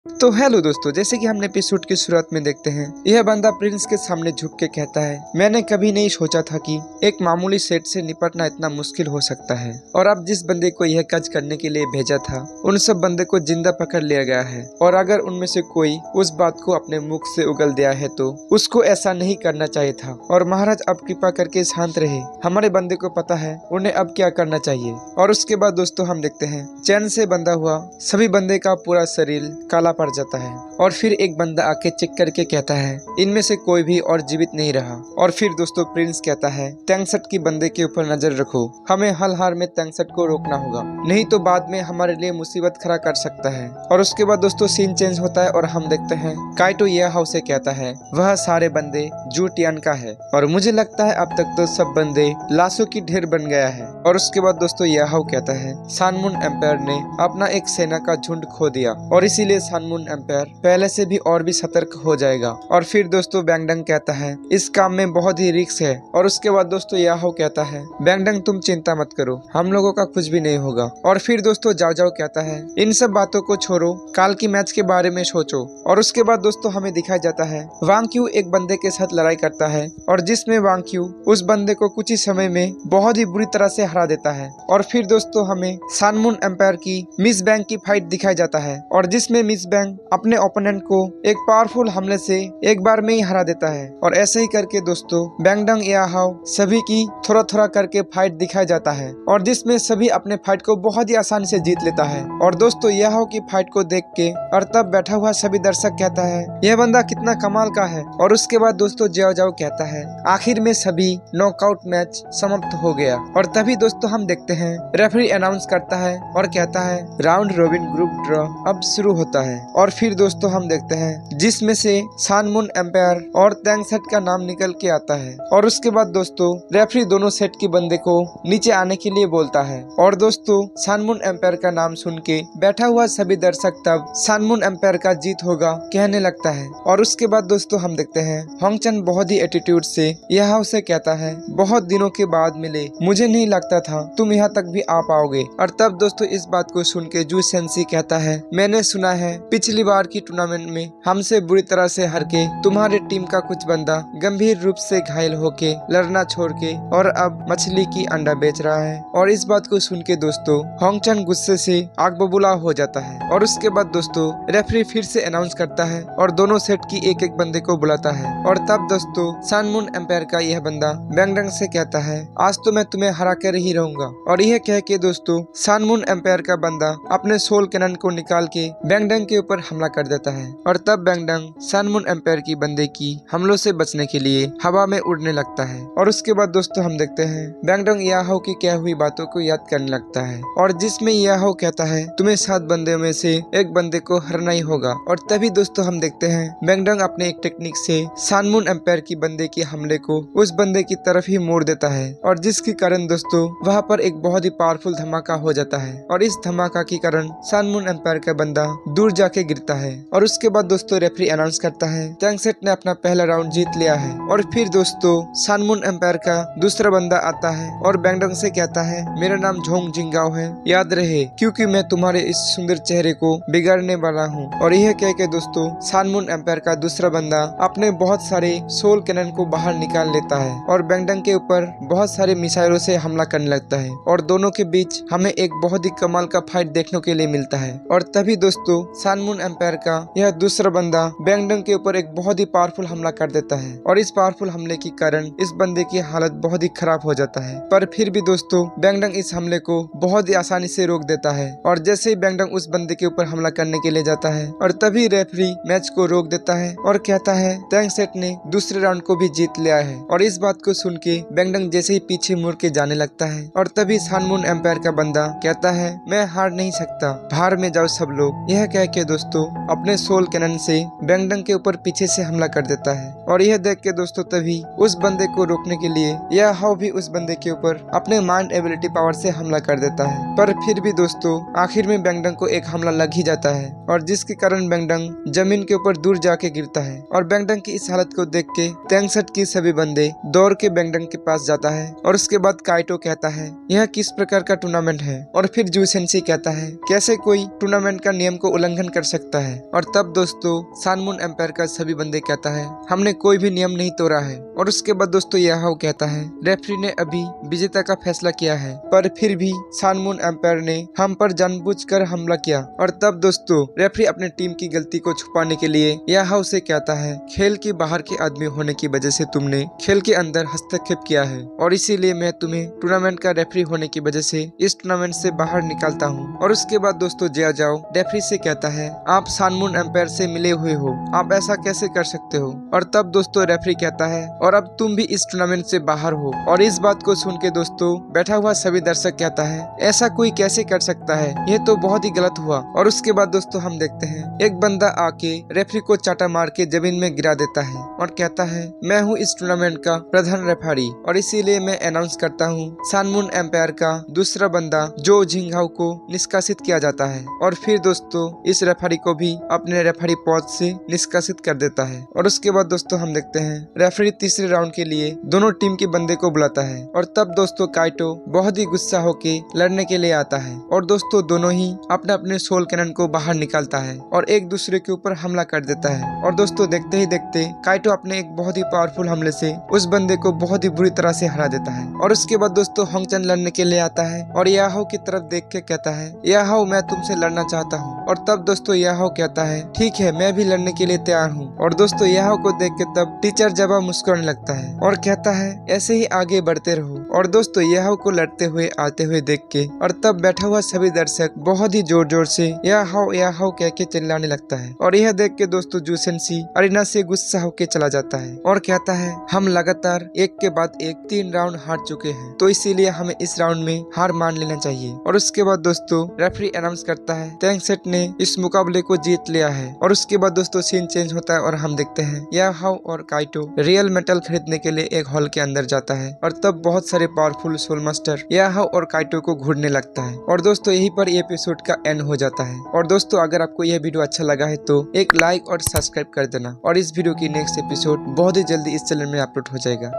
तो हेलो दोस्तों, जैसे कि हमने एपिसोड की शुरुआत में देखते हैं, यह बंदा प्रिंस के सामने झुक के कहता है, मैंने कभी नहीं सोचा था कि एक मामूली सेट से निपटना इतना मुश्किल हो सकता है। और अब जिस बंदे को यह काज करने के लिए भेजा था, उन सब बंदे को जिंदा पकड़ लिया गया है। और अगर उनमें से कोई उस बात को अपने मुख से उगल दिया है तो उसको ऐसा नहीं करना चाहिए था। और महाराज अब कृपा करके शांत रहे, हमारे बंदे को पता है उन्हें अब क्या करना चाहिए। और उसके बाद दोस्तों हम देखते हैं, चैन से बंधा हुआ सभी बंदे का पूरा शरीर काला पड़ जाता है। और फिर एक बंदा आके चेक करके कहता है, इनमें से कोई भी और जीवित नहीं रहा। और फिर दोस्तों प्रिंस कहता है, तैंगसट की बंदे के ऊपर नजर रखो, हमें हल हार में तैंगसट को रोकना होगा, नहीं तो बाद में हमारे लिए मुसीबत खड़ा कर सकता है। और उसके बाद दोस्तों सीन चेंज होता है और हम देखते हैं काइटो यह हाउस से कहता है वह सारे बंदे जू टियान का है। और मुझे लगता है अब तक तो सब बंदे लाशों की ढेर बन गया है। और उसके बाद दोस्तों यह हाउ कहता है, सानमुन एम्पायर ने अपना एक सेना का झुंड खो दिया और इसीलिए सानमुन एम्पायर पहले से भी और भी सतर्क हो जाएगा। और फिर दोस्तों बैंगडंग कहता है, इस काम में बहुत ही रिस्क है। और उसके बाद दोस्तों याहो कहता है, बैंगडंग तुम चिंता मत करो, हम लोगों का कुछ भी नहीं होगा। और फिर दोस्तों जाओ जाओ कहता है, इन सब बातों को छोड़ो, काल की मैच के बारे में सोचो। और उसके बाद दोस्तों हमें दिखाया जाता है वांग क्यू एक बंदे के साथ लड़ाई करता है और जिसमें वांग क्यू उस बंदे को कुछ ही समय में बहुत ही बुरी तरह से हरा देता है। और फिर दोस्तों हमें सानमुन एम्पायर की मिस बैंग की फाइट दिखाया जाता है और जिसमें मिस बैंग अपने ओपोनेंट को एक पावरफुल हमले से एक बार में ही हरा देता है। और ऐसे ही करके दोस्तों बैंगडंग याहाओ सभी की थोड़ा थोड़ा करके फाइट दिखाया जाता है और जिसमें सभी अपने फाइट को बहुत ही आसानी से जीत लेता है। और दोस्तों याहाओ की फाइट को देख के और तब बैठा हुआ सभी दर्शक कहता है, यह बंदा कितना कमाल का है। और उसके बाद दोस्तों जाओ जाओ कहता है, आखिर में सभी नॉकआउट मैच समाप्त हो गया। और तभी दोस्तों हम देखते हैं रेफरी अनाउंस करता है और कहता है, राउंड रोबिन ग्रुप ड्रॉ अब शुरू होता है। और फिर दोस्तों हम देखते हैं जिसमें से सानमुन एम्पायर और तैंगसट का नाम निकल के आता है। और उसके बाद दोस्तों रेफरी दोनों सेट की बंदे को नीचे आने के लिए बोलता है। और दोस्तों सानमुन एम्पायर का नाम सुन के बैठा हुआ सभी दर्शक तब सानमुन एम्पायर का जीत होगा कहने लगता है। और उसके बाद दोस्तों हम देखते हैं होंगचन बहुत ही एटीट्यूड से यहाँ से कहता है, बहुत दिनों के बाद मिले, मुझे नहीं लगता था तुम यहाँ तक भी आ पाओगे। और तब दोस्तों इस बात को सुन के जू सेंसी कहता है, मैंने सुना है पिछली बार की टूर्नामेंट में हमसे बुरी तरह से हार के तुम्हारी टीम का कुछ बंदा गंभीर रूप से घायल होके लड़ना छोड़ के और अब मछली की अंडा बेच रहा है। और इस बात को सुन के दोस्तों होंगचन गुस्से से आग बबूला हो जाता है। और उसके बाद दोस्तों रेफरी फिर से अनाउंस करता है और दोनों सेट की एक एक बंदे को बुलाता है। और तब दोस्तों सानमुन एम्पायर का यह बंदा बैंगडंग से कहता है, आज तो मैं तुम्हें हरा कर ही रहूंगा। और यह कह के दोस्तों सानमुन एम्पायर का बंदा अपने सोल कैनन को निकाल के बैंगडंग के ऊपर हमला कर देता है। और तब बैंगडंग सानमुन एम्पायर की बंदे की हमलों से बचने के लिए हवा में उड़ने लगता है। और उसके बाद दोस्तों हम देखते हैं बैंगडंग याहो की कह हुई बातों को याद करने लगता है और जिसमें याहो कहता है, तुम्हें 7 बंदे में से एक बंदे को हरना ही होगा। और तभी दोस्तों हम देखते हैं बैंगडंग अपने एक टेक्निक से सानमुन एम्पायर की बंदे के हमले को उस बंदे की तरफ ही मोड़ देता है और जिसके कारण दोस्तों वहाँ पर एक बहुत ही पावरफुल धमाका हो जाता है। और इस धमाका के कारण सानमुन एम्पायर का बंदा दूर जाके गिरता है। और उसके बाद दोस्तों रेफरी अनाउंस करता है, तैंगसेट ने अपना पहला राउंड जीत लिया है। और फिर दोस्तों सानमुन एम्पायर का दूसरा बंदा आता है और बैंगडंग से कहता है, मेरा नाम झोंग जिंगाओ है, याद रहे क्योंकि मैं तुम्हारे इस सुंदर चेहरे को बिगाड़ने वाला हूँ। और यह कह के दोस्तों सानमुन एम्पायर का दूसरा बंदा अपने बहुत सारे सोल कैनन को बाहर निकाल लेता है और बैंगडंग के ऊपर बहुत सारे मिसाइलों से हमला करने लगता है। और दोनों के बीच हमें एक बहुत ही कमाल का फाइट देखने के लिए मिलता है। और तभी दोस्तों सानमुन एम्पायर का यह दूसरा बंदा बैंगडंग के ऊपर एक बहुत ही पावरफुल हमला कर देता है और इस पावरफुल हमले के कारण इस बंदे की हालत बहुत ही खराब हो जाता है। पर फिर भी दोस्तों बैंगडंग इस हमले को बहुत ही आसानी से रोक देता है। और जैसे ही बैंगडंग उस बंदे के ऊपर हमला करने के लिए जाता है और तभी रेफरी मैच को रोक देता है और कहता है, तैंगसेट ने दूसरे राउंड को भी जीत लिया है। और इस बात को सुन के बैंगडंग जैसे ही पीछे मुड़ के जाने लगता है और तभी सानमुन एम्पायर का बंदा कहता है, मैं हार नहीं सकता, बाहर में जाओ सब लोग। यह कह के दोस्तों अपने सोल कैनन से बैंगडंग के ऊपर पीछे से हमला कर देता है। और यह देख के दोस्तों तभी उस बंदे को रोकने के लिए यह हाउ भी उस बंदे के ऊपर अपने माइंड एबिलिटी पावर से हमला कर देता है। पर फिर भी दोस्तों आखिर में बैंगडंग को एक हमला लग ही जाता है और जिसके कारण बैंगडंग जमीन के ऊपर दूर जाके गिरता है। और बैंगडंग की इस हालत को देख के तैंगसेट की सभी बंदे दौड़ के बैंगडंग के पास जाता है। और उसके बाद काइटो कहता है, यह किस प्रकार का टूर्नामेंट है। और फिर जू सेंसी कहता है, कैसे कोई टूर्नामेंट का नियम को उल्लंघन कर सकता है। और तब दोस्तों सन मून एम्पायर का सभी बंदे कहता है हमने कोई भी नियम नहीं तोड़ा है। और उसके बाद दोस्तों याहाओ कहता है रेफरी ने अभी विजेता का फैसला किया है, पर फिर भी सन मून एम्पायर ने हम पर जानबूझकर हमला किया। और तब दोस्तों रेफरी अपने टीम की गलती को छुपाने के लिए याहाओ से कहता है खेल के बाहर के आदमी होने की वजह से तुमने खेल के अंदर हस्तक्षेप किया है और इसीलिए मैं तुम्हें टूर्नामेंट का रेफरी होने की वजह से इस टूर्नामेंट से बाहर निकालता हूँ। और उसके बाद दोस्तों जिया जाओ रेफरी से कहता है आप सन मून एम्पायर से मिले हुए हो, आप ऐसा कैसे कर सकते हो। और तब दोस्तों रेफरी कहता है और अब तुम भी इस टूर्नामेंट से बाहर हो। और इस बात को सुन के दोस्तों बैठा हुआ सभी दर्शक कहता है ऐसा कोई कैसे कर सकता है, ये तो बहुत ही गलत हुआ। और उसके बाद दोस्तों हम देखते हैं एक बंदा आके रेफरी को चाटा मार के जमीन में गिरा देता है और कहता है मैं हूँ इस टूर्नामेंट का प्रधान रेफरी और इसीलिए मैं अनाउंस करता हूँ सन मून एम्पायर का दूसरा बंदा जो जिंगहाओ को निष्कासित किया जाता है। और फिर दोस्तों इस रेफरी को भी अपने रेफरी पद से निष्कासित कर देता है। और उसके बाद दोस्तों हम देखते हैं रेफरी तीसरे राउंड के लिए दोनों टीम के बंदे को बुलाता है। और तब दोस्तों काइटो बहुत ही गुस्सा होके लड़ने के लिए आता है और दोस्तों दोनों ही अपने अपने सोल कैनन को बाहर निकालता है और एक दूसरे के ऊपर हमला कर देता है। और दोस्तों देखते ही देखते काइटो अपने एक बहुत ही पावरफुल हमले से उस बंदे को बहुत ही बुरी तरह से हरा देता है। और उसके बाद दोस्तों होंगचन लड़ने के लिए आता है और याहाओ की तरफ देख के कहता है याहाओ मैं तुमसे लड़ना चाहता हूँ। और तब दोस्तों याहाओ कहता है ठीक है मैं भी लड़ने के लिए तैयार हूँ। और दोस्तों याहाओ को देख के तब टीचर जबा मुस्कुराने लगता है और कहता है ऐसे ही आगे बढ़ते रहो। और दोस्तों याहाओ को लड़ते हुए आते हुए देख के और तब बैठा हुआ सभी दर्शक बहुत ही जोर जोर से याहाओ याहाओ कह के चिल्लाने लगता है। और यह देख के दोस्तों जूसेंसी अरीना से गुस्सा होके चला जाता है और कहता है हम लगातार एक के बाद एक 3 राउंड हार चुके हैं, तो इसीलिए हमें इस राउंड में हार मान लेना चाहिए। और उसके बाद दोस्तों रेफरी अनाउंस करता है टैंगसेट ने इस मुकाबले को जीत लिया है। और उसके बाद दोस्तों सीन चेंज होता है और हम देखते हैं याहाओ और काइटो रियल मेटल खरीदने के लिए एक हॉल के अंदर जाता है। और तब बहुत सारे पावरफुल सोल मास्टर याहाओ और काइटो को घूरने लगता है। और दोस्तों यहीं पर ये एपिसोड का एंड हो जाता है। और दोस्तों अगर आपको यह वीडियो अच्छा लगा है तो एक लाइक और सब्सक्राइब कर देना। और इस वीडियो की नेक्स्ट एपिसोड बहुत ही जल्दी इस चैनल में अपलोड हो जाएगा।